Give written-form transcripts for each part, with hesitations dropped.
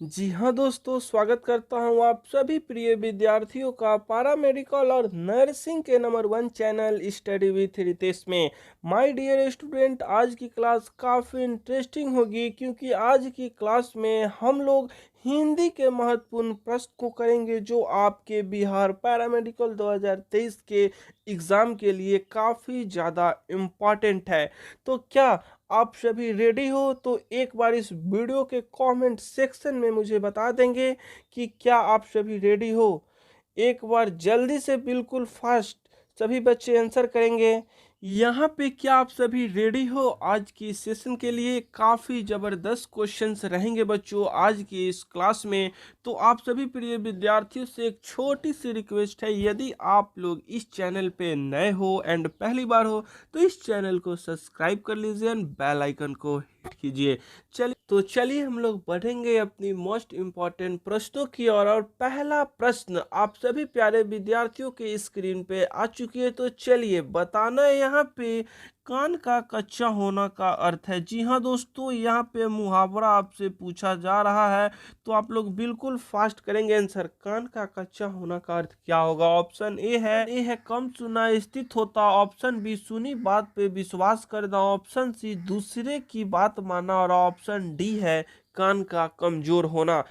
जी हाँ दोस्तों, स्वागत करता हूँ आप सभी प्रिय विद्यार्थियों का पैरामेडिकल और नर्सिंग के number 1 channel study with Ritesh में। माय डियर स्टूडेंट, आज की क्लास काफ़ी इंटरेस्टिंग होगी क्योंकि आज की क्लास में हम लोग हिंदी के महत्वपूर्ण प्रश्न को करेंगे जो आपके बिहार पैरामेडिकल 2023 के एग्ज़ाम के लिए काफ़ी ज़्यादा इम्पॉर्टेंट है। तो क्या आप सभी रेडी हो? तो एक बार इस वीडियो के कमेंट सेक्शन में मुझे बता देंगे कि क्या आप सभी रेडी हो। एक बार जल्दी से बिल्कुल फास्ट सभी बच्चे आंसर करेंगे। यहाँ पे क्या आप सभी रेडी हो? आज की सेशन के लिए काफ़ी ज़बरदस्त क्वेश्चंस रहेंगे बच्चों आज की इस क्लास में। तो आप सभी प्रिय विद्यार्थियों से एक छोटी सी रिक्वेस्ट है, यदि आप लोग इस चैनल पे नए हो एंड पहली बार हो तो इस चैनल को सब्सक्राइब कर लीजिए एंड बेल आइकन को हिट कीजिए। चलिए हम लोग बढ़ेंगे अपनी मोस्ट इम्पॉर्टेंट प्रश्नों की ओर। और पहला प्रश्न आप सभी प्यारे विद्यार्थियों के स्क्रीन पे आ चुकी है। तो चलिए बताना है यहाँ पे कान का कच्चा होना का अर्थ है। जी हाँ दोस्तों, यहाँ पे मुहावरा आपसे पूछा जा रहा है तो आप लोग बिल्कुल फास्ट करेंगे आंसर। कान का कच्चा होना का अर्थ क्या होगा? ऑप्शन ए है कम सुना स्थित होता। ऑप्शन बी सुनी बात पे विश्वास करना। ऑप्शन सी दूसरे की बात मानना। और ऑप्शन डी है कान का कमजोर होना।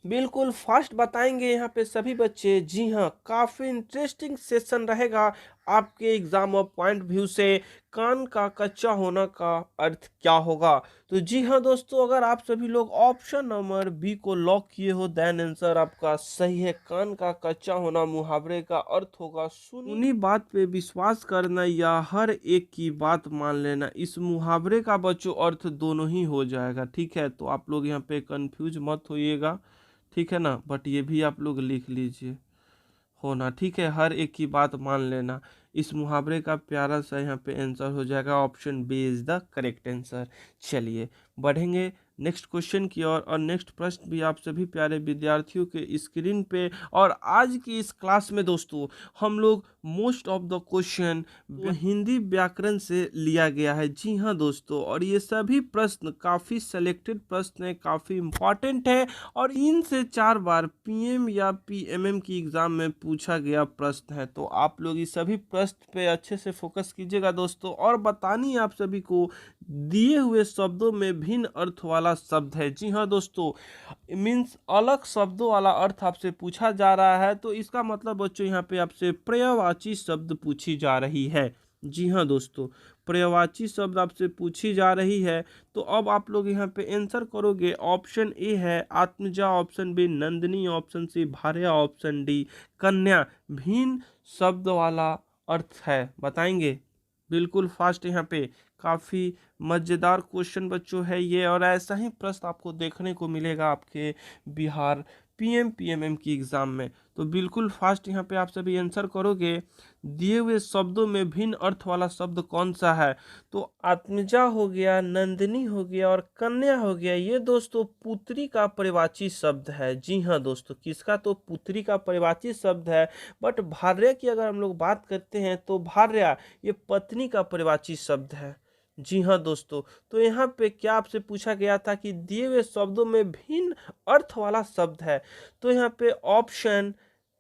बिल्कुल फास्ट बताएंगे यहाँ पे सभी बच्चे। जी हाँ, काफी इंटरेस्टिंग सेशन रहेगा आपके एग्जाम ऑफ पॉइंट व्यू से। कान का कच्चा होना का अर्थ क्या होगा? तो जी हाँ दोस्तों, अगर आप सभी लोग ऑप्शन नंबर बी को लॉक किए हो देन आंसर आपका सही है। कान का कच्चा होना मुहावरे का अर्थ होगा सुनी बात पे विश्वास करना या हर एक की बात मान लेना। इस मुहावरे का बच्चों अर्थ दोनों ही हो जाएगा, ठीक है? तो आप लोग यहाँ पे कंफ्यूज मत होइएगा, ठीक है ना? बट ये भी आप लोग लिख लीजिए होना, ठीक है? हर एक की बात मान लेना, इस मुहावरे का प्यारा सा यहाँ पे आंसर हो जाएगा। Option B is the correct answer. चलिए बढ़ेंगे नेक्स्ट क्वेश्चन की ओर। और नेक्स्ट प्रश्न भी आप सभी प्यारे विद्यार्थियों के स्क्रीन पे। और आज की इस क्लास में दोस्तों हम लोग most of the question Hindi व्याकरण से लिया गया है। जी हाँ दोस्तों, और ये सभी प्रश्न काफ़ी सेलेक्टेड प्रश्न है, काफ़ी इंपॉर्टेंट है और 3 से 4 बार पीएम या पीएमएम की एग्जाम में पूछा गया प्रश्न है। तो आप लोग इस सभी प्रश्न पे अच्छे से फोकस कीजिएगा दोस्तों। और बतानी आप सभी को दिए हुए शब्दों में भिन्न अर्थ वाला शब्द है। जी हाँ दोस्तों, मीन्स अलग शब्दों वाला अर्थ आपसे पूछा जा रहा है। तो इसका मतलब बच्चों यहाँ पे आपसे पर्यायवाची शब्द पूछी जा रही है। जी हाँ दोस्तों, पर्यायवाची शब्द आपसे पूछी जा रही है। तो अब आप लोग यहाँ पे आंसर करोगे। ऑप्शन ए है आत्मजा। ऑप्शन बी नंदिनी। ऑप्शन सी भार्या। ऑप्शन डी कन्या। भिन्न शब्द वाला अर्थ है, बताएंगे बिल्कुल फास्ट। यहाँ पे काफ़ी मज़ेदार क्वेश्चन बच्चों है ये। और ऐसा ही प्रश्न आपको देखने को मिलेगा आपके बिहार पीएम पीएमएम की एग्ज़ाम में। तो बिल्कुल फास्ट यहाँ पे आप सभी आंसर करोगे। दिए हुए शब्दों में भिन्न अर्थ वाला शब्द कौन सा है? तो आत्मजा हो गया, नंदिनी हो गया और कन्या हो गया। ये दोस्तों पुत्री का परिवाची शब्द है। जी हाँ दोस्तों, किसका? तो पुत्री का परिवाची शब्द है। बट भार्या की अगर हम लोग बात करते हैं तो भार्या ये पत्नी का परिवाची शब्द है। जी हाँ दोस्तों, तो यहाँ पे क्या आपसे पूछा गया था कि दिए हुए शब्दों में भिन्न अर्थ वाला शब्द है। तो यहाँ पे option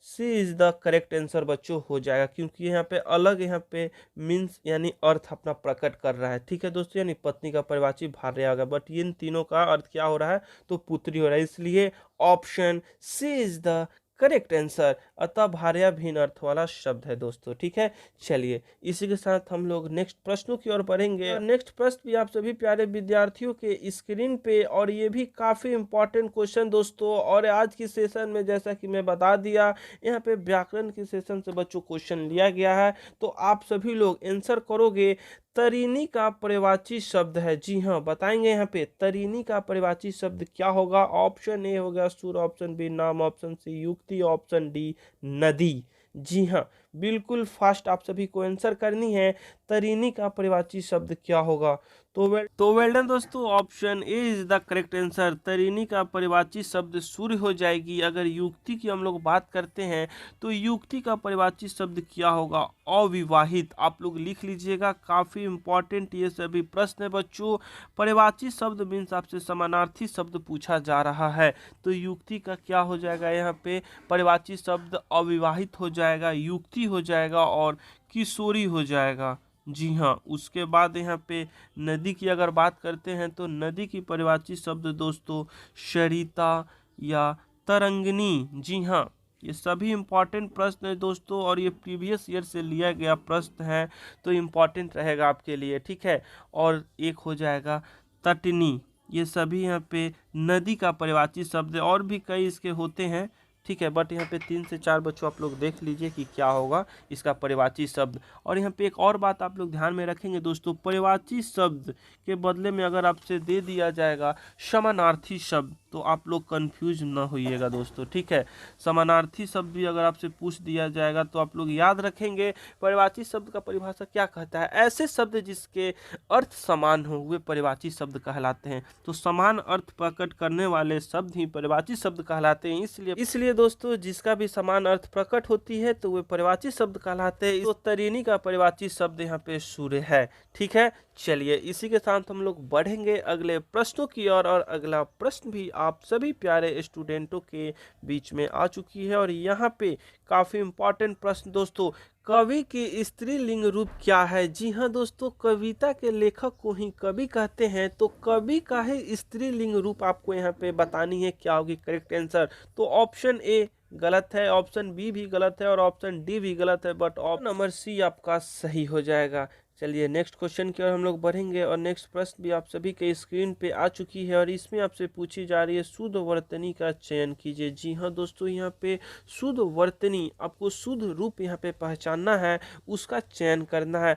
C is the correct answer बच्चों हो जाएगा, क्योंकि यहाँ पे अलग यहाँ पे मीन्स यानी अर्थ अपना प्रकट कर रहा है। ठीक है दोस्तों, यानी पत्नी का परिवाची भार्या होगा। बट इन तीनों का अर्थ क्या हो रहा है? तो पुत्री हो रहा है, इसलिए option C is the correct answer. अतः भार्या भिन्न अर्थ वाला शब्द है दोस्तों, ठीक है? चलिए इसी के साथ हम लोग नेक्स्ट प्रश्नों की ओर बढ़ेंगे। नेक्स्ट प्रश्न भी आप सभी प्यारे विद्यार्थियों के स्क्रीन पे। और ये भी काफ़ी इंपॉर्टेंट क्वेश्चन दोस्तों। और आज की सेशन में जैसा कि मैं बता दिया, यहाँ पे व्याकरण की सेशन से बच्चों क्वेश्चन लिया गया है। तो आप सभी लोग आंसर करोगे। तरीनी का पर्यायवाची शब्द है। जी हाँ, बताएंगे यहाँ पे तरीनी का पर्यायवाची शब्द क्या होगा। ऑप्शन ए हो गया सुर। ऑप्शन बी नाम। ऑप्शन सी युक्ति। ऑप्शन डी नदी। जी हाँ, बिल्कुल फास्ट आप सभी को आंसर करनी है। तरीनी का परिवाची शब्द क्या होगा? तो वेल डन दोस्तों, option A is the correct answer. तरीनी का परिवाची शब्द सूर्य हो जाएगी। अगर युक्ति की हम लोग बात करते हैं तो युक्ति का परिवाची शब्द क्या होगा? अविवाहित। आप लोग लिख लीजिएगा, काफी इंपॉर्टेंट ये सभी प्रश्न है बच्चों। परिवाची शब्द मीन्स आपसे समानार्थी शब्द पूछा जा रहा है, तो युक्ति का क्या हो जाएगा? यहाँ पे परिवाची शब्द अविवाहित हो जाएगा, युक्ति हो जाएगा और किशोरी हो जाएगा। जी हाँ, उसके बाद यहाँ पे नदी की अगर बात करते हैं तो नदी की परिभाषित शब्द दोस्तों सरिता या तरंगिनी। जी हाँ, ये सभी इंपॉर्टेंट प्रश्न है दोस्तों, और ये प्रीवियस ईयर से लिया गया प्रश्न है, तो इम्पॉर्टेंट रहेगा आपके लिए, ठीक है। और एक हो जाएगा तटनी। ये सभी यहाँ पे नदी का परिभाषित शब्द है, और भी कई इसके होते हैं, ठीक है। बट यहाँ पे 3 से 4 बच्चों आप लोग देख लीजिए कि क्या होगा इसका परिवाची शब्द। और यहाँ पे एक और बात आप लोग ध्यान में रखेंगे दोस्तों, परिवाची शब्द के बदले में अगर आपसे दे दिया जाएगा समानार्थी शब्द, तो आप लोग कंफ्यूज ना होइएगा दोस्तों, ठीक है। समानार्थी शब्द भी अगर आपसे पूछ दिया जाएगा तो आप लोग याद रखेंगे परिवाची शब्द का परिभाषा क्या कहता है। ऐसे शब्द जिसके अर्थ समान हो वे परिवाची शब्द कहलाते हैं। तो समान अर्थ प्रकट करने वाले शब्द ही परिवाची शब्द कहलाते हैं। इसलिए दोस्तों, जिसका भी समान अर्थ प्रकट होती है तो वे परिवाची शब्द कहलाते हैं। तो तरीनी का परिवाची शब्द यहाँ पे सूर्य है, ठीक है। चलिए, इसी के साथ हम लोग बढ़ेंगे अगले प्रश्नों की ओर, और अगला प्रश्न भी आप सभी प्यारे स्टूडेंटों के बीच में आ चुकी है। और यहाँ पे काफी इंपॉर्टेंट प्रश्न दोस्तों, कवि के स्त्रीलिंग रूप क्या है? जी हाँ दोस्तों, कविता के लेखक को ही कवि कहते हैं, तो कवि का ही स्त्रीलिंग रूप आपको यहाँ पे बतानी है। क्या होगी करेक्ट आंसर? तो ऑप्शन ए गलत है, ऑप्शन बी भी गलत है, और ऑप्शन डी भी गलत है, बट ऑप्शन नंबर सी आपका सही हो जाएगा। चलिए नेक्स्ट क्वेश्चन की ओर हम लोग बढ़ेंगे, और नेक्स्ट प्रश्न भी आप सभी के स्क्रीन पे आ चुकी है, और इसमें आपसे पूछी जा रही है शुद्ध वर्तनी का चयन कीजिए। जी हाँ दोस्तों, यहाँ पे शुद्ध वर्तनी, आपको शुद्ध रूप यहाँ पे पहचानना है, उसका चयन करना है।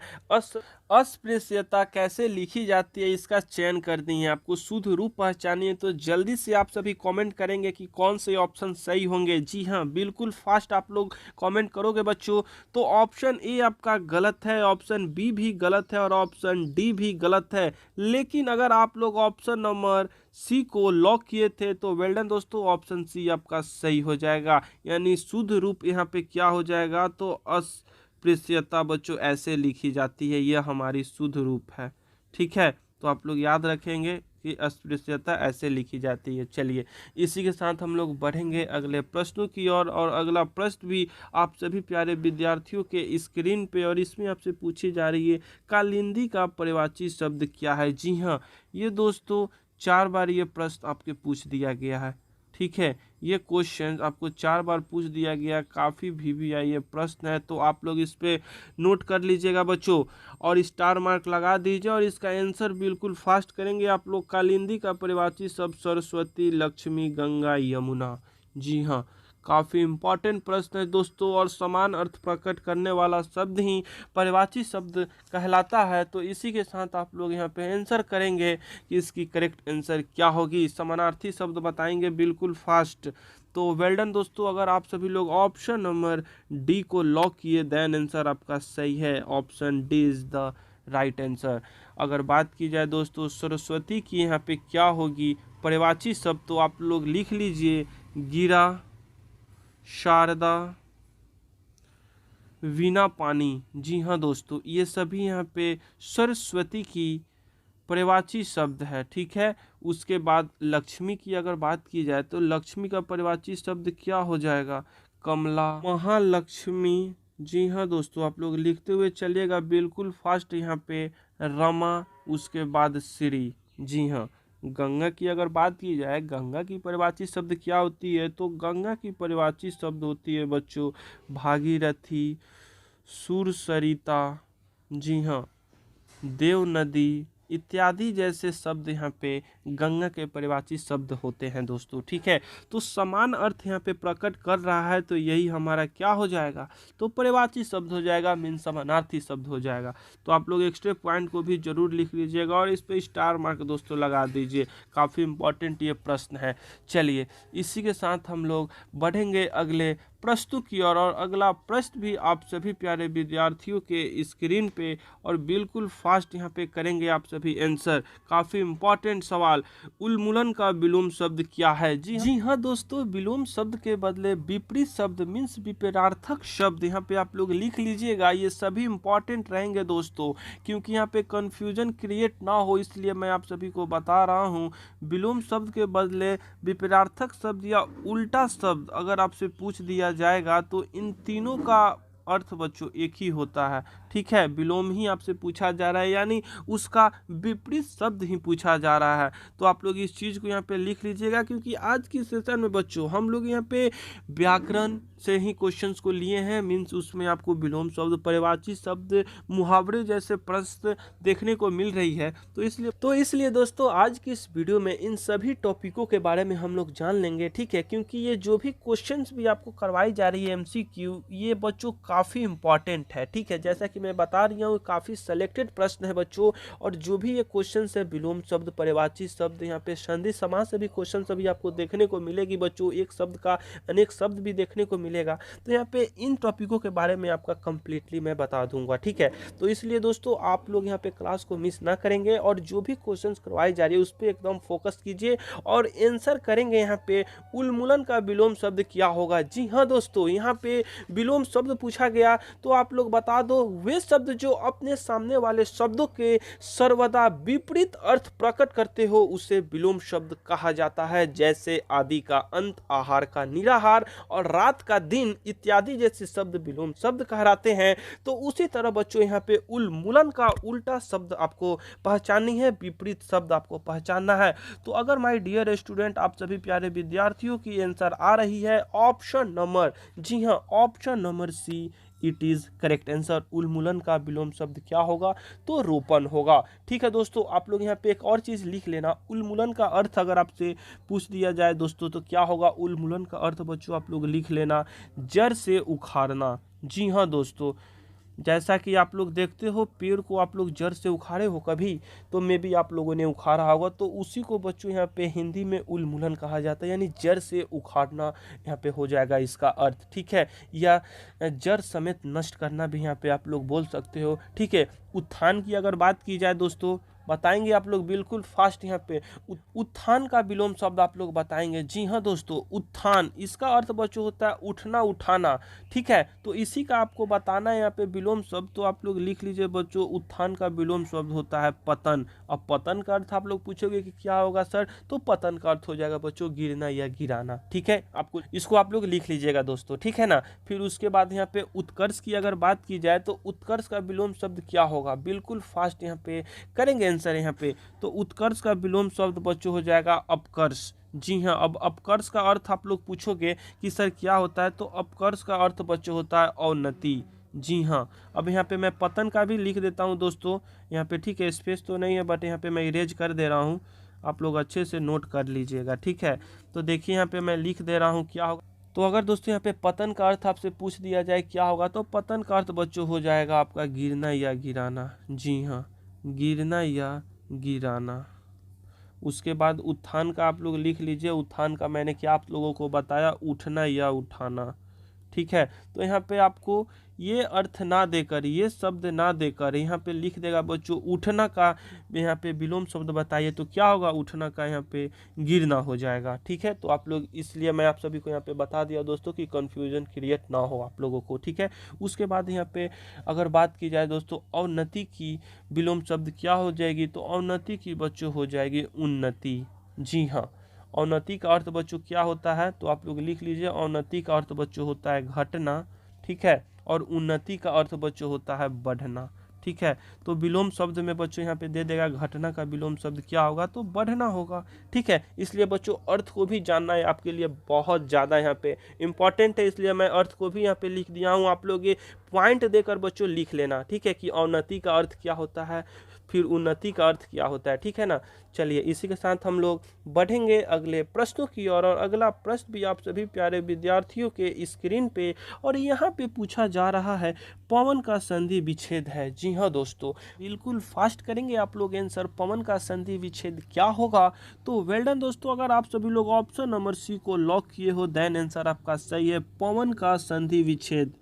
अस्पृश्यता कैसे लिखी जाती है इसका चयन करनी है, आपको शुद्ध रूप पहचानिए। तो जल्दी से आप सभी कमेंट करेंगे कि कौन से ऑप्शन सही होंगे। जी हाँ, बिल्कुल फास्ट आप लोग कमेंट करोगे बच्चों। तो ऑप्शन ए आपका गलत है, ऑप्शन बी भी गलत है, और ऑप्शन डी भी गलत है। लेकिन अगर आप लोग ऑप्शन नंबर सी को लॉक किए थे तो वेल डन दोस्तों, ऑप्शन सी आपका सही हो जाएगा। यानी शुद्ध रूप यहाँ पे क्या हो जाएगा? तो अस्पृश्यता बच्चों ऐसे लिखी जाती है, यह हमारी शुद्ध रूप है, ठीक है। तो आप लोग याद रखेंगे कि अस्पृश्यता ऐसे लिखी जाती है। चलिए, इसी के साथ हम लोग बढ़ेंगे अगले प्रश्नों की ओर, और अगला प्रश्न भी आप सभी प्यारे विद्यार्थियों के स्क्रीन पे, और इसमें आपसे पूछी जा रही है कालिंदी का परिवाची शब्द क्या है? जी हाँ, ये दोस्तों 4 बार ये प्रश्न आपके पूछ दिया गया है, ठीक है। ये क्वेश्चन आपको 4 बार पूछ दिया गया, काफ़ी VVI ये प्रश्न है, तो आप लोग इस पे नोट कर लीजिएगा बच्चों, और स्टार मार्क लगा दीजिए, और इसका आंसर बिल्कुल फास्ट करेंगे आप लोग। कालिंदी का परिवाची शब्द सरस्वती, लक्ष्मी, गंगा, यमुना। जी हाँ, काफ़ी इंपॉर्टेंट प्रश्न है दोस्तों, और समान अर्थ प्रकट करने वाला शब्द ही परिवाची शब्द कहलाता है। तो इसी के साथ आप लोग यहाँ पे आंसर करेंगे कि इसकी करेक्ट आंसर क्या होगी। समानार्थी शब्द बताएंगे बिल्कुल फास्ट। तो वेल डन दोस्तों, अगर आप सभी लोग ऑप्शन नंबर डी को लॉक किए, देन आंसर आपका सही है। Option D is the right answer. अगर बात की जाए दोस्तों सरस्वती की यहाँ पे क्या होगी परिवाची शब्द, तो आप लोग लिख लीजिए गिरा, शारदा, वीणा पानी। जी हाँ दोस्तों, ये सभी यहाँ पे सरस्वती की परिवाची शब्द है, ठीक है। उसके बाद लक्ष्मी की अगर बात की जाए तो लक्ष्मी का परिवाची शब्द क्या हो जाएगा? कमला, महालक्ष्मी। जी हाँ दोस्तों, आप लोग लिखते हुए चलिएगा बिल्कुल फास्ट। यहाँ पे रमा, उसके बाद श्री। जी हाँ, गंगा की अगर बात की जाए, गंगा की परिभाषित शब्द क्या होती है? तो गंगा की परिभाषित शब्द होती है बच्चों भागीरथी, सुरसरिता। जी हाँ, देव नदी इत्यादि जैसे शब्द यहाँ पे गंगा के परिभाषित शब्द होते हैं दोस्तों, ठीक है। तो समान अर्थ यहाँ पे प्रकट कर रहा है, तो यही हमारा क्या हो जाएगा? तो परिभाषित शब्द हो जाएगा, मीन समानार्थी शब्द हो जाएगा। तो आप लोग एक्स्ट्रा पॉइंट को भी जरूर लिख लीजिएगा, और इस पे स्टार मार्क दोस्तों लगा दीजिए, काफ़ी इंपॉर्टेंट ये प्रश्न है। चलिए, इसी के साथ हम लोग बढ़ेंगे अगले प्रस्तुत किया। और अगला प्रश्न भी आप सभी प्यारे विद्यार्थियों के स्क्रीन पे, और बिल्कुल फास्ट यहाँ पे करेंगे आप सभी आंसर। काफ़ी इंपॉर्टेंट सवाल, उन्मूलन का विलोम शब्द क्या है? जी हाँ दोस्तों, विलोम शब्द के बदले विपरीत शब्द मीन्स विपरीतार्थक शब्द यहाँ पे आप लोग लिख लीजिएगा। ये सभी इंपॉर्टेंट रहेंगे दोस्तों, क्योंकि यहाँ पे कंफ्यूजन क्रिएट ना हो इसलिए मैं आप सभी को बता रहा हूँ। विलोम शब्द के बदले विपरीतार्थक शब्द या उल्टा शब्द अगर आपसे पूछ दिया जाएगा तो इन तीनों का अर्थ बच्चों एक ही होता है। ठीक है, विलोम ही आपसे पूछा जा रहा है, यानी उसका विपरीत शब्द ही पूछा जा रहा है। तो आप लोग इस चीज़ को यहाँ पे लिख लीजिएगा, क्योंकि आज की सेशन में बच्चों हम लोग यहाँ पे व्याकरण से ही क्वेश्चंस को लिए हैं। मीन्स उसमें आपको विलोम शब्द, पर्यायवाची शब्द, मुहावरे जैसे प्रश्न देखने को मिल रही है। तो इसलिए दोस्तों आज की इस वीडियो में इन सभी टॉपिकों के बारे में हम लोग जान लेंगे। ठीक है, क्योंकि ये जो भी क्वेश्चंस भी आपको करवाई जा रही है MCQ, ये बच्चों काफ़ी इंपॉर्टेंट है। ठीक है, जैसा कि मैं बता रही हूँ काफ़ी सेलेक्टेड प्रश्न है बच्चों, और जो भी ये क्वेश्चन है विलोम शब्द, पर्यायवाची शब्द, यहाँ पे संधि समास से भी क्वेश्चन सभी आपको देखने को मिलेगी बच्चों। एक शब्द का अनेक शब्द भी देखने को मिलेगा। तो यहाँ पे इन टॉपिकों के बारे में आपका कंप्लीटली मैं बता दूंगा। ठीक है, तो इसलिए दोस्तों आप लोग यहाँ पे क्लास को मिस ना करेंगे, और जो भी क्वेश्चन करवाई जा रही है उस पर एकदम फोकस कीजिए और आंसर करेंगे। यहाँ पे उन्मूलन का विलोम शब्द क्या होगा? जी हाँ दोस्तों, यहाँ पे विलोम शब्द पूछा गया तो आप लोग बता दो वे शब्द जो अपने सामने वाले शब्दों के सर्वदा विपरीत अर्थ प्रकट करते हो उसे विलोम शब्द कहा जाता है। जैसे आदि का अंत, आहार का निराहार और रात का दिन इत्यादि जैसे शब्द विलोम शब्द कहलाते हैं। तो उसी तरह बच्चों यहाँ पे उन्मूलन का उल्टा शब्द आपको पहचाननी है, विपरीत शब्द आपको पहचानना है। तो अगर माय डियर स्टूडेंट आप सभी प्यारे विद्यार्थियों की आंसर आ रही है ऑप्शन नंबर, जी हाँ option number C, it is correct answer. उन्मूलन का विलोम शब्द क्या होगा? तो रोपण होगा। ठीक है दोस्तों, आप लोग यहाँ पे एक और चीज लिख लेना, उन्मूलन का अर्थ अगर आपसे पूछ दिया जाए दोस्तों तो क्या होगा? उन्मूलन का अर्थ बच्चों आप लोग लिख लेना, जड़ से उखाड़ना। जी हाँ दोस्तों, जैसा कि आप लोग देखते हो पेड़ को आप लोग जड़ से उखाड़े हो कभी, तो मे भी आप लोगों ने उखाड़ा होगा, तो उसी को बच्चों यहाँ पे हिंदी में उन्मूलन कहा जाता है, यानी जड़ से उखाड़ना यहाँ पे हो जाएगा इसका अर्थ। ठीक है, या जड़ समेत नष्ट करना भी यहाँ पे आप लोग बोल सकते हो। ठीक है, उत्थान की अगर बात की जाए दोस्तों, बताएंगे आप लोग बिल्कुल फास्ट यहाँ पे उत्थान का विलोम शब्द आप लोग बताएंगे। जी हाँ दोस्तों, उत्थान इसका अर्थ बच्चों होता है उठना, उठाना। ठीक है, तो इसी का आपको बताना है यहाँ पे विलोम शब्द, तो आप लोग लिख लीजिए बच्चों, उत्थान का विलोम शब्द होता है पतन। अब पतन का अर्थ आप लोग पूछोगे कि क्या होगा सर, तो पतन का अर्थ हो जाएगा बच्चों गिरना या गिराना। ठीक है, आपको इसको आप लोग लिख लीजिएगा दोस्तों। ठीक है ना, फिर उसके बाद यहाँ पे उत्कर्ष की अगर बात की जाए तो उत्कर्ष का विलोम शब्द क्या होगा? बिल्कुल फास्ट यहाँ पे करेंगे आंसर यहाँ पे। तो उत्कर्ष का विलोम शब्द बच्चों हो जाएगा अपकर्ष। जी हाँ, अब अपकर्ष का अर्थ आप लोग पूछोगे कि सर क्या होता है, तो अपकर्ष का अर्थ बच्चों होता है अवनति। जी हाँ, अब यहाँ पे मैं पतन का भी लिख देता हूँ दोस्तों यहाँ पे। ठीक है, स्पेस तो नहीं है बट यहाँ पे मैं इरेज कर दे रहा हूँ, आप लोग अच्छे से नोट कर लीजिएगा। ठीक है, तो देखिए यहाँ पे मैं लिख दे रहा हूँ क्या होगा। तो अगर दोस्तों यहाँ पे पतन का अर्थ आपसे पूछ दिया जाए क्या होगा, तो पतन का अर्थ बच्चों हो जाएगा आपका गिरना या गिराना। जी हाँ, गिरना या गिराना। उसके बाद उत्थान का आप लोग लिख लीजिए, उत्थान का मैंने क्या आप लोगों को बताया, उठना या उठाना। ठीक है, तो यहाँ पे आपको ये अर्थ ना देकर, ये शब्द ना देकर यहाँ पे लिख देगा बच्चों उठना का यहाँ पे विलोम शब्द बताइए, तो क्या होगा? उठना का यहाँ पे गिरना हो जाएगा। ठीक है, तो आप लोग, इसलिए मैं आप सभी को यहाँ पे बता दिया दोस्तों कि कंफ्यूजन क्रिएट ना हो आप लोगों को। ठीक है, उसके बाद यहाँ पे अगर बात की जाए दोस्तों अवनति की विलोम शब्द क्या हो जाएगी, तो अवनति की बच्चों हो जाएगी उन्नति। जी हाँ, अवनति का अर्थ बच्चों क्या होता है, तो आप लोग लिख लीजिए, अवनति का अर्थ बच्चों होता है घटना। ठीक है, और उन्नति का अर्थ बच्चों होता है बढ़ना। ठीक है, तो विलोम शब्द में बच्चों यहाँ पे दे देगा घटना का विलोम शब्द क्या होगा, तो बढ़ना होगा। ठीक है, इसलिए बच्चों अर्थ को भी जानना है आपके लिए बहुत ज़्यादा यहाँ पे इम्पॉर्टेंट है, इसलिए मैं अर्थ को भी यहाँ पे लिख दिया हूँ। आप लोग ये पॉइंट देकर बच्चों लिख लेना। ठीक है, कि अवनति का अर्थ क्या होता है, फिर उन्नति का अर्थ क्या होता है, ठीक है ना। चलिए इसी के साथ हम लोग बढ़ेंगे अगले प्रश्नों की ओर। और अगला प्रश्न भी आप सभी प्यारे विद्यार्थियों के स्क्रीन पे, और यहाँ पे पूछा जा रहा है पवन का संधि विच्छेद है। जी हाँ दोस्तों, बिल्कुल फास्ट करेंगे आप लोग आंसर, पवन का संधि विच्छेद क्या होगा। तो वेल डन दोस्तों, अगर आप सभी लोग ऑप्शन नंबर सी को लॉक किए हो देन आंसर आपका सही है, पवन का संधि विच्छेद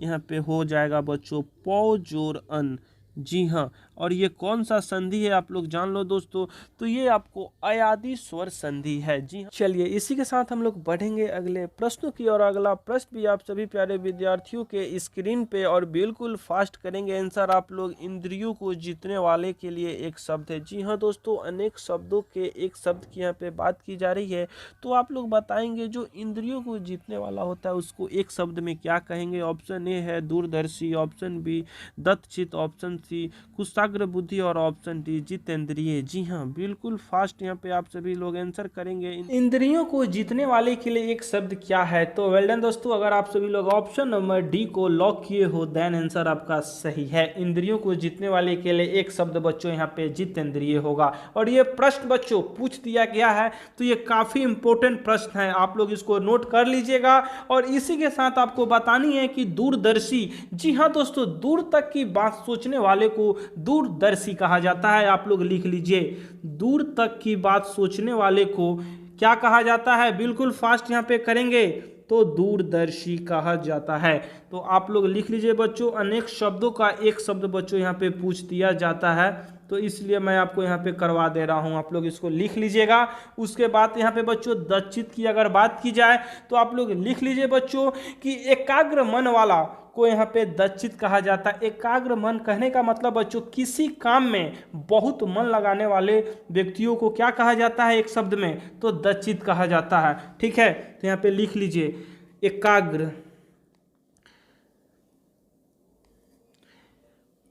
यहाँ पे हो जाएगा बच्चों पौ जोर अन। जी हाँ, और ये कौन सा संधि है आप लोग जान लो दोस्तों, तो ये आपको अयादी स्वर संधि है। जी हाँ, चलिए इसी के साथ हम लोग बढ़ेंगे अगले प्रश्नों की। और अगला प्रश्न भी आप सभी प्यारे विद्यार्थियों के स्क्रीन पे, और बिल्कुल फास्ट करेंगे आंसर आप लोग। इंद्रियों को जीतने वाले के लिए एक शब्द है। जी हाँ दोस्तों, अनेक शब्दों के एक शब्द की यहाँ पे बात की जा रही है, तो आप लोग बताएंगे जो इंद्रियों को जीतने वाला होता है उसको एक शब्द में क्या कहेंगे। ऑप्शन ए है दूरदर्शी, ऑप्शन बी दत्तचित, ऑप्शन सी कुशाग्र बुद्धि, और ऑप्शन डी जितेंद्रिय। जी हाँ, बिल्कुल फास्ट यहाँ पे आप सभी लोग आंसर करेंगे। इंद्रियों को जीतने वाले के लिए एक शब्द क्या है। तो वेल डन दोस्तों, अगर आप सभी लोग ऑप्शन नंबर डी को लॉक किए हो देन आंसर आपका सही है। इंद्रियों को जीतने वाले के लिए एक शब्द बच्चों यहाँ पे जितेंद्रिय होगा। और ये प्रश्न बच्चों पूछ दिया गया है, तो ये काफी इंपॉर्टेंट प्रश्न है, आप लोग इसको नोट कर लीजिएगा। और इसी के साथ आपको बतानी है कि दूरदर्शी, जी हाँ दोस्तों, दूर तक की बात सोचने वाले को दूरदर्शी कहा जाता है। आप लोग लिख लीजिए, दूर तक की बात सोचने वाले को क्या कहा जाता है। बिल्कुल फास्ट यहाँ पे करेंगे तो दूरदर्शी कहा जाता है। तो आप लोग लिख लीजिए बच्चों, अनेक शब्दों का एक शब्द बच्चों यहाँ पे पूछ दिया जाता है, तो इसलिए मैं आपको यहाँ पे करवा दे रहा हूँ, आप लोग इसको लिख लीजिएगा। उसके बाद यहाँ पे बच्चों दत्तचित की अगर बात की जाए तो आप लोग लिख लीजिए बच्चों कि एकाग्र मन वाला को यहाँ पे दत्तचित कहा जाता है। एकाग्र मन कहने का मतलब बच्चों किसी काम में बहुत मन लगाने वाले व्यक्तियों को क्या कहा जाता है एक शब्द में, तो दत्तचित कहा जाता है। ठीक है, तो यहाँ पे लिख लीजिए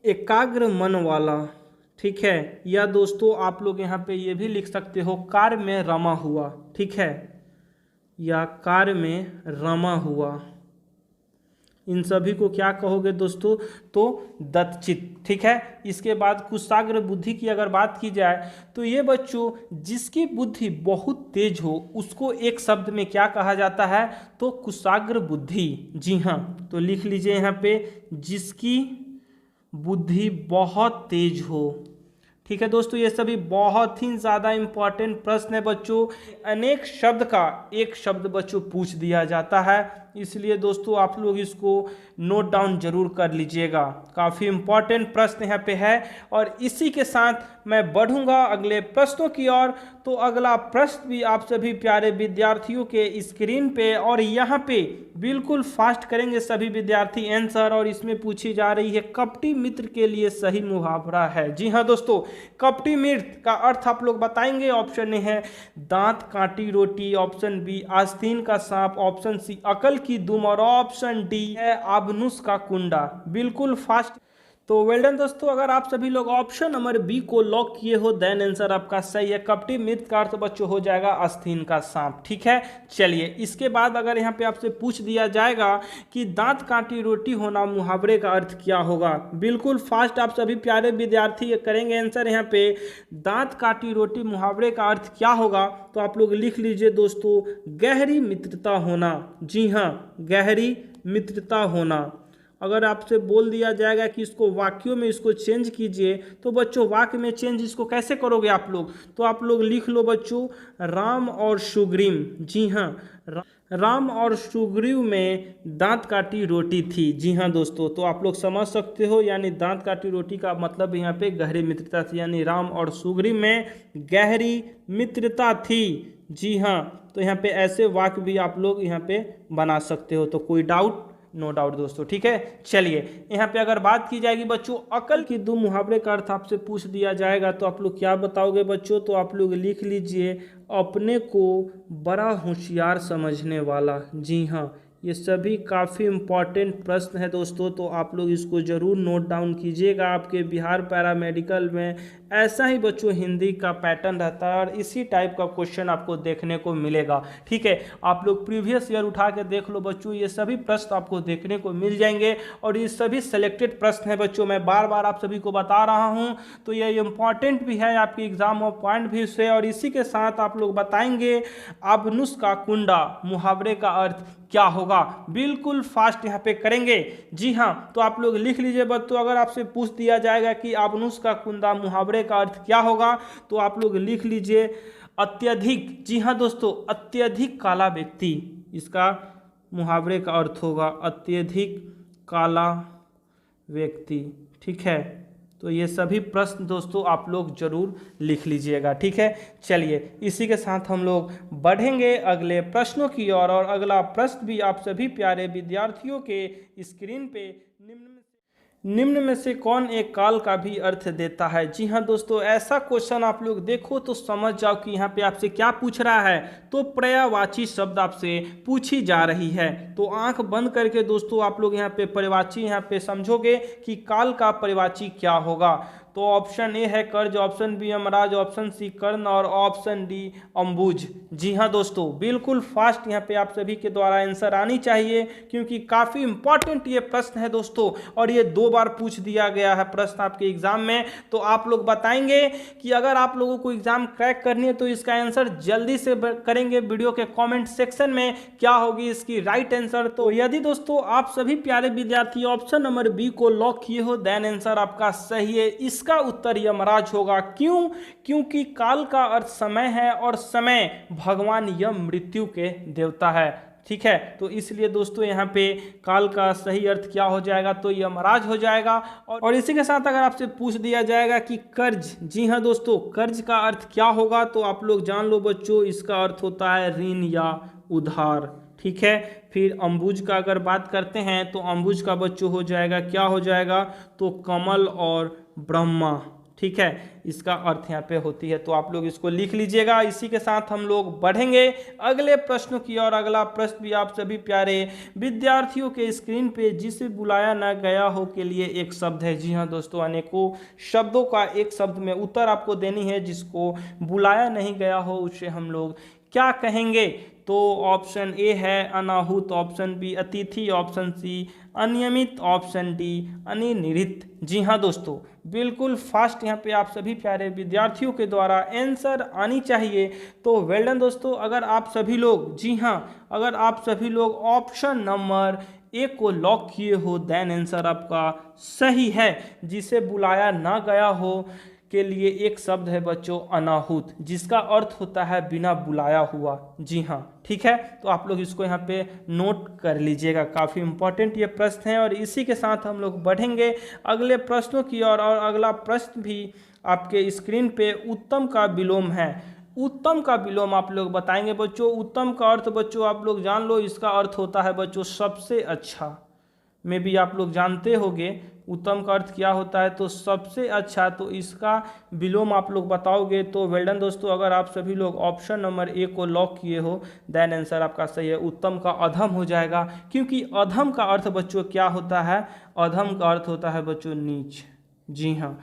एकाग्र मन वाला। ठीक है, या दोस्तों आप लोग यहाँ पे ये भी लिख सकते हो कार्य में रमा हुआ। ठीक है, या कार्य में रमा हुआ, इन सभी को क्या कहोगे दोस्तों, तो दत्तचित। ठीक है, इसके बाद कुशाग्र बुद्धि की अगर बात की जाए तो ये बच्चों जिसकी बुद्धि बहुत तेज हो उसको एक शब्द में क्या कहा जाता है, तो कुशाग्र बुद्धि। जी हाँ, तो लिख लीजिए यहाँ पे जिसकी बुद्धि बहुत तेज हो। ठीक है दोस्तों, ये सभी बहुत ही ज़्यादा इंपॉर्टेंट प्रश्न है बच्चों। अनेक शब्द का एक शब्द बच्चों पूछ दिया जाता है, इसलिए दोस्तों आप लोग इसको नोट डाउन जरूर कर लीजिएगा। काफ़ी इंपॉर्टेंट प्रश्न यहाँ पे है। और इसी के साथ मैं बढ़ूंगा अगले प्रश्नों की ओर। तो अगला प्रश्न भी आप सभी प्यारे विद्यार्थियों के स्क्रीन पे, और यहाँ पे बिल्कुल फास्ट करेंगे सभी विद्यार्थी आंसर। और इसमें पूछी जा रही है कपटी मित्र के लिए सही मुहावरा है। जी हाँ दोस्तों, कपटी मित्र का अर्थ आप लोग बताएंगे। ऑप्शन ए है दांत काटी रोटी, ऑप्शन बी आस्तीन का सांप, ऑप्शन सी अकल की दुम, और ऑप्शन डी है आबनुस का कुंडा। बिल्कुल फास्ट। तो वेल डन दोस्तों, अगर आप सभी लोग ऑप्शन नंबर बी को लॉक किए हो देन आंसर आपका सही है। कपटी मित्र का अर्थ बच्चों हो जाएगा आस्तीन का सांप। ठीक है, चलिए इसके बाद अगर यहाँ पे आपसे पूछ दिया जाएगा कि दांत काटी रोटी होना मुहावरे का अर्थ क्या होगा। बिल्कुल फास्ट आप सभी प्यारे विद्यार्थी करेंगे आंसर यहाँ पे। दांत काटी रोटी मुहावरे का अर्थ क्या होगा, तो आप लोग लिख लीजिए दोस्तों गहरी मित्रता होना। जी हाँ, गहरी मित्रता होना। अगर आपसे बोल दिया जाएगा कि इसको वाक्यों में इसको चेंज कीजिए, तो बच्चों वाक्य में चेंज इसको कैसे करोगे आप लोग, तो आप लोग लिख लो बच्चों राम और सुग्रीव। जी हाँ, राम और सुग्रीव में दांत काटी रोटी थी। जी हाँ दोस्तों, तो आप लोग समझ सकते हो, यानी दांत काटी रोटी का मतलब यहाँ पे गहरी मित्रता थी, यानी राम और सुग्रीव में गहरी मित्रता थी। जी हाँ, तो यहाँ पे ऐसे वाक्य भी आप लोग यहाँ पे बना सकते हो। तो कोई डाउट, नो डाउट दोस्तों। ठीक है, चलिए यहाँ पे अगर बात की जाएगी बच्चों अकल की दुम मुहावरे का अर्थ आपसे पूछ दिया जाएगा, तो आप लोग क्या बताओगे बच्चों, तो आप लोग लिख लीजिए अपने को बड़ा होशियार समझने वाला। जी हाँ, ये सभी काफ़ी इम्पॉर्टेंट प्रश्न है दोस्तों, तो आप लोग इसको ज़रूर नोट डाउन कीजिएगा। आपके बिहार पैरामेडिकल में ऐसा ही बच्चों हिंदी का पैटर्न रहता है और इसी टाइप का क्वेश्चन आपको देखने को मिलेगा। ठीक है, आप लोग प्रीवियस ईयर उठा के देख लो बच्चों, ये सभी प्रश्न आपको देखने को मिल जाएंगे और ये सभी सेलेक्टेड प्रश्न हैं बच्चों, मैं बार बार आप सभी को बता रहा हूँ, तो ये इंपॉर्टेंट भी है आपकी एग्जाम ऑफ पॉइंट भी से। और इसी के साथ आप लोग बताएंगे आबनुस का कुंडा मुहावरे का अर्थ क्या होगा, बिल्कुल फास्ट यहाँ पे करेंगे। जी हाँ, तो आप लोग लिख लीजिए बच्चों, अगर आपसे पूछ दिया जाएगा कि आबनुस का कुंडा मुहावरे का अर्थ क्या होगा, तो आप लोग लिख लीजिए अत्यधिक। जी हाँ दोस्तों, अत्यधिक काला व्यक्ति, इसका मुहावरे का अर्थ होगा अत्यधिक काला व्यक्ति। ठीक है, तो ये सभी प्रश्न दोस्तों आप लोग जरूर लिख लीजिएगा। ठीक है, चलिए इसी के साथ हम लोग बढ़ेंगे अगले प्रश्नों की ओर। और अगला प्रश्न भी आप सभी प्यारे विद्यार्थियों के स्क्रीन पे निम्न में से कौन एक काल का भी अर्थ देता है। जी हाँ दोस्तों, ऐसा क्वेश्चन आप लोग देखो तो समझ जाओ कि यहाँ पे आपसे क्या पूछ रहा है, तो पर्यायवाची शब्द आपसे पूछी जा रही है। तो आंख बंद करके दोस्तों आप लोग यहाँ पे पर्यायवाची यहाँ पे समझोगे कि काल का पर्यायवाची क्या होगा। तो ऑप्शन ए है कर्ज, option B Yamraj, option C Karna और ऑप्शन डी अम्बुज। जी हाँ दोस्तों, बिल्कुल फास्ट यहाँ पे आप सभी के द्वारा आंसर आनी चाहिए, क्योंकि काफ़ी इंपॉर्टेंट ये प्रश्न है दोस्तों, और ये 2 बार पूछ दिया गया है प्रश्न आपके एग्जाम में। तो आप लोग बताएंगे कि अगर आप लोगों को एग्जाम क्रैक करनी है तो इसका आंसर जल्दी से करेंगे वीडियो के कॉमेंट सेक्शन में, क्या होगी इसकी राइट आंसर। तो यदि दोस्तों आप सभी प्यारे विद्यार्थी ऑप्शन नंबर बी को लॉक किए हो, देन आंसर आपका सही है। इसका उत्तर यमराज होगा। क्यों? क्योंकि काल का अर्थ समय है और समय भगवान यम मृत्यु के देवता है। ठीक है, तो इसलिए दोस्तों यहाँ पे काल का सही अर्थ क्या हो जाएगा, तो यमराज हो जाएगा। और इसी के साथ अगर आपसे पूछ दिया जाएगा कि कर्ज, जी हाँ दोस्तों, कर्ज का अर्थ क्या होगा, तो आप लोग जान लो बच्चों, इसका अर्थ होता है ऋण या उधार। ठीक है, फिर अम्बुज का अगर बात करते हैं तो अम्बुज का बच्चों हो जाएगा, क्या हो जाएगा, तो कमल और ब्रह्मा। ठीक है, इसका अर्थ यहाँ पे होती है, तो आप लोग इसको लिख लीजिएगा। इसी के साथ हम लोग बढ़ेंगे अगले प्रश्नों की ओर। अगला प्रश्न भी आप सभी प्यारे विद्यार्थियों के स्क्रीन पे, जिसे बुलाया ना गया हो के लिए एक शब्द है। जी हाँ दोस्तों, अनेकों शब्दों का एक शब्द में उत्तर आपको देनी है, जिसको बुलाया नहीं गया हो उसे हम लोग क्या कहेंगे। तो ऑप्शन ए है अनाहुत, ऑप्शन बी अतिथि, ऑप्शन सी अनियमित, ऑप्शन डी अनिर्णित। जी हाँ दोस्तों, बिल्कुल फास्ट यहाँ पे आप सभी प्यारे विद्यार्थियों के द्वारा आंसर आनी चाहिए। तो वेल डन दोस्तों, अगर आप सभी लोग, जी हाँ, अगर आप सभी लोग ऑप्शन नंबर ए को लॉक किए हो, देन आंसर आपका सही है। जिसे बुलाया ना गया हो के लिए एक शब्द है बच्चों अनाहुत, जिसका अर्थ होता है बिना बुलाया हुआ। जी हाँ, ठीक है, तो आप लोग इसको यहाँ पे नोट कर लीजिएगा, काफ़ी इंपॉर्टेंट ये प्रश्न है। और इसी के साथ हम लोग बढ़ेंगे अगले प्रश्नों की ओर। और अगला प्रश्न भी आपके स्क्रीन पे उत्तम का विलोम है। उत्तम का विलोम आप लोग बताएंगे बच्चों। उत्तम का अर्थ बच्चों आप लोग जान लो, इसका अर्थ होता है बच्चों सबसे अच्छा। में भी आप लोग जानते होंगे उत्तम का अर्थ क्या होता है, तो सबसे अच्छा। तो इसका विलोम आप लोग बताओगे तो वेल डन दोस्तों। अगर आप सभी लोग ऑप्शन नंबर ए को लॉक किए हो, देन आंसर आपका सही है, उत्तम का अधम हो जाएगा। क्योंकि अधम का अर्थ बच्चों क्या होता है, अधम का अर्थ होता है बच्चों नीच। जी हाँ,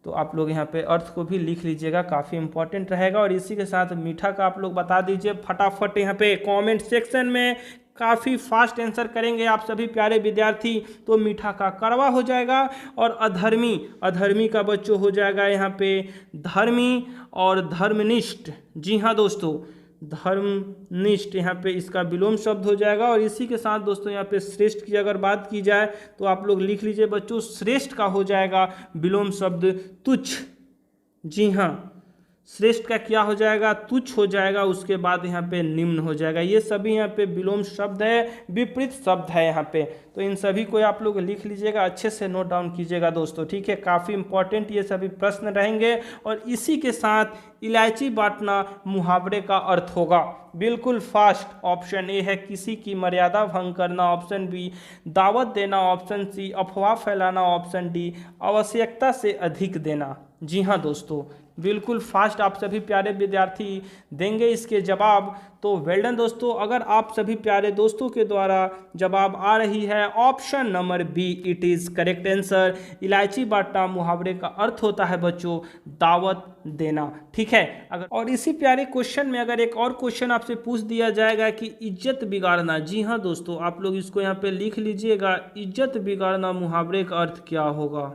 तो आप लोग यहाँ पे अर्थ को भी लिख लीजिएगा, काफ़ी इंपॉर्टेंट रहेगा। और इसी के साथ मीठा का आप लोग बता दीजिए फटाफट यहाँ पे कमेंट सेक्शन में, काफ़ी फास्ट आंसर करेंगे आप सभी प्यारे विद्यार्थी। तो मीठा का कड़वा हो जाएगा। और अधर्मी, अधर्मी का बच्चों हो जाएगा यहाँ पे धर्मी और धर्मनिष्ठ। जी हाँ दोस्तों, धर्मनिष्ठ यहाँ पे इसका विलोम शब्द हो जाएगा। और इसी के साथ दोस्तों यहाँ पे श्रेष्ठ की अगर बात की जाए तो आप लोग लिख लीजिए बच्चों, श्रेष्ठ का हो जाएगा विलोम शब्द तुच्छ। जी हाँ, श्रेष्ठ का क्या हो जाएगा, तुच्छ हो जाएगा। उसके बाद यहाँ पे निम्न हो जाएगा। ये सभी यहाँ पे विलोम शब्द है, विपरीत शब्द है यहाँ पे। तो इन सभी को आप लोग लिख लीजिएगा, अच्छे से नोट डाउन कीजिएगा दोस्तों। ठीक है, काफ़ी इंपॉर्टेंट ये सभी प्रश्न रहेंगे। और इसी के साथ इलायची बांटना मुहावरे का अर्थ होगा, बिल्कुल फास्ट। ऑप्शन ए है किसी की मर्यादा भंग करना, ऑप्शन बी दावत देना, ऑप्शन सी अफवाह फैलाना, ऑप्शन डी आवश्यकता से अधिक देना। जी हाँ दोस्तों, बिल्कुल फास्ट आप सभी प्यारे विद्यार्थी देंगे इसके जवाब। तो वेल डन दोस्तों। अगर आप सभी प्यारे दोस्तों के द्वारा जवाब आ रही है option number B, it is correct answer. इलायची बांटना मुहावरे का अर्थ होता है बच्चों दावत देना। ठीक है। अगर और इसी प्यारे क्वेश्चन में अगर एक और क्वेश्चन आपसे पूछ दिया जाएगा कि इज्जत बिगाड़ना, जी हाँ दोस्तों, आप लोग इसको यहाँ पे लिख लीजिएगा, इज्जत बिगाड़ना मुहावरे का अर्थ क्या होगा।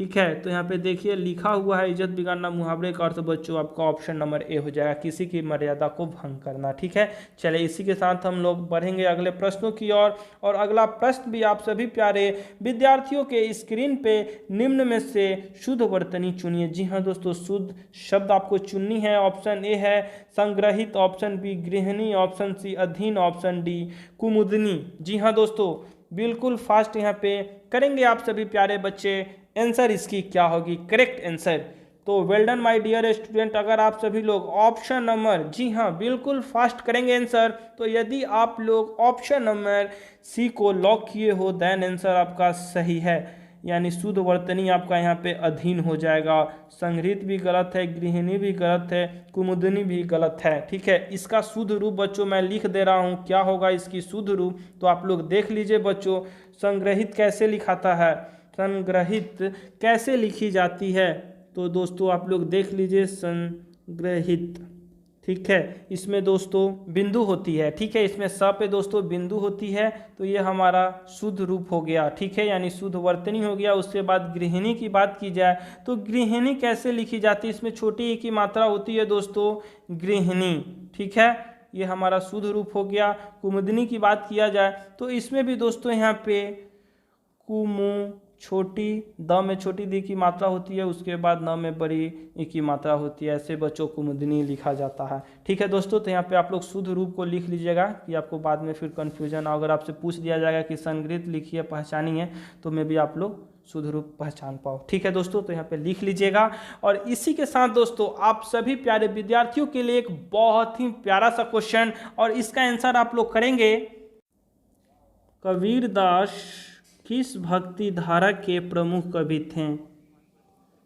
ठीक है, तो यहाँ पे देखिए लिखा हुआ है इज्जत बिगाड़ना मुहावरे का अर्थ बच्चों आपका ऑप्शन नंबर ए हो जाएगा, किसी की मर्यादा को भंग करना। ठीक है, चलिए इसी के साथ हम लोग बढ़ेंगे अगले प्रश्नों की ओर। और अगला प्रश्न भी आप सभी प्यारे विद्यार्थियों के स्क्रीन पे निम्न में से शुद्ध वर्तनी चुनिए। जी हाँ दोस्तों, शुद्ध शब्द आपको चुननी है। ऑप्शन ए है संग्रहित, ऑप्शन बी गृहिणी, ऑप्शन सी अधीन, ऑप्शन डी कुमुदनी। जी हाँ दोस्तों, बिल्कुल फास्ट यहाँ पे करेंगे आप सभी प्यारे बच्चे। आंसर इसकी क्या होगी, करेक्ट आंसर। तो well done my dear student. अगर आप सभी लोग ऑप्शन नंबर, जी हाँ बिल्कुल फास्ट करेंगे आंसर। तो यदि आप लोग ऑप्शन नंबर सी को लॉक किए हो देन आंसर आपका सही है, यानी शुद्ध वर्तनी आपका यहाँ पे अधीन हो जाएगा। संग्रहित भी गलत है, गृहिणी भी गलत है, कुमुदनी भी गलत है। ठीक है, इसका शुद्ध रूप बच्चों मैं लिख दे रहा हूँ, क्या होगा इसकी शुद्ध रूप, तो आप लोग देख लीजिए बच्चों। संग्रहित कैसे लिखाता है, संग्रहित कैसे लिखी जाती है, तो दोस्तों आप लोग देख लीजिए संग्रहित। ठीक है, इसमें दोस्तों बिंदु होती है। ठीक है, इसमें स पे दोस्तों बिंदु होती है, तो ये हमारा शुद्ध रूप हो गया। ठीक है, यानी शुद्ध वर्तनी हो गया। उसके बाद गृहिणी की बात की जाए तो गृहिणी कैसे लिखी जाती है, इसमें छोटी ई की मात्रा होती है दोस्तों, गृहिणी। ठीक है, ये हमारा शुद्ध रूप हो गया। कुमुदनी की बात किया जाए तो इसमें भी दोस्तों यहाँ पे कुमु छोटी द में छोटी दी की मात्रा होती है, उसके बाद न में बड़ी ई की मात्रा होती है, ऐसे बच्चों कुमुदनी लिखा जाता है। ठीक है दोस्तों, तो यहाँ पे आप लोग शुद्ध रूप को लिख लीजिएगा कि आपको बाद में फिर कन्फ्यूजन, अगर आपसे पूछ दिया जाएगा कि संग्रहित लिखिए पहचानिए, तो में भी आप लोग शुद्ध रूप पहचान पाओ। ठीक है दोस्तों, तो यहाँ पे लिख लीजिएगा। और इसी के साथ दोस्तों आप सभी प्यारे विद्यार्थियों के लिए एक बहुत ही प्यारा सा क्वेश्चन, और इसका आंसर आप लोग करेंगे। कबीरदास किस भक्ति धारा के प्रमुख कवि थे।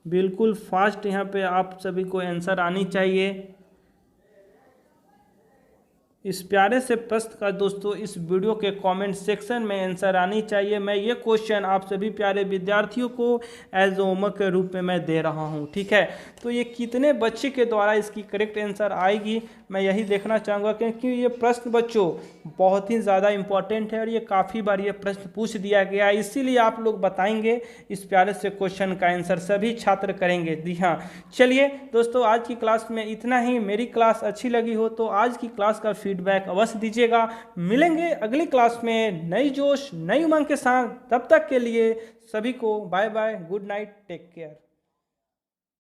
बिल्कुल फास्ट यहाँ पे आप सभी को आंसर आनी चाहिए। इस प्यारे से प्रश्न का दोस्तों इस वीडियो के कमेंट सेक्शन में आंसर आनी चाहिए। मैं ये क्वेश्चन आप सभी प्यारे विद्यार्थियों को एज होमवर्क के रूप में मैं दे रहा हूँ। ठीक है, तो ये कितने बच्चे के द्वारा इसकी करेक्ट आंसर आएगी मैं यही देखना चाहूँगा, क्योंकि ये प्रश्न बच्चों बहुत ही ज़्यादा इम्पॉर्टेंट है और ये काफ़ी बार ये प्रश्न पूछ दिया गया है, इसीलिए आप लोग बताएंगे इस प्यारे से क्वेश्चन का आंसर सभी छात्र करेंगे। जी हाँ, चलिए दोस्तों आज की क्लास में इतना ही। मेरी क्लास अच्छी लगी हो तो आज की क्लास का फीडबैक अवश्य दीजिएगा। मिलेंगे अगली क्लास में नई जोश नई उमंग के साथ। तब तक के लिए सभी को bye bye, good night, take care.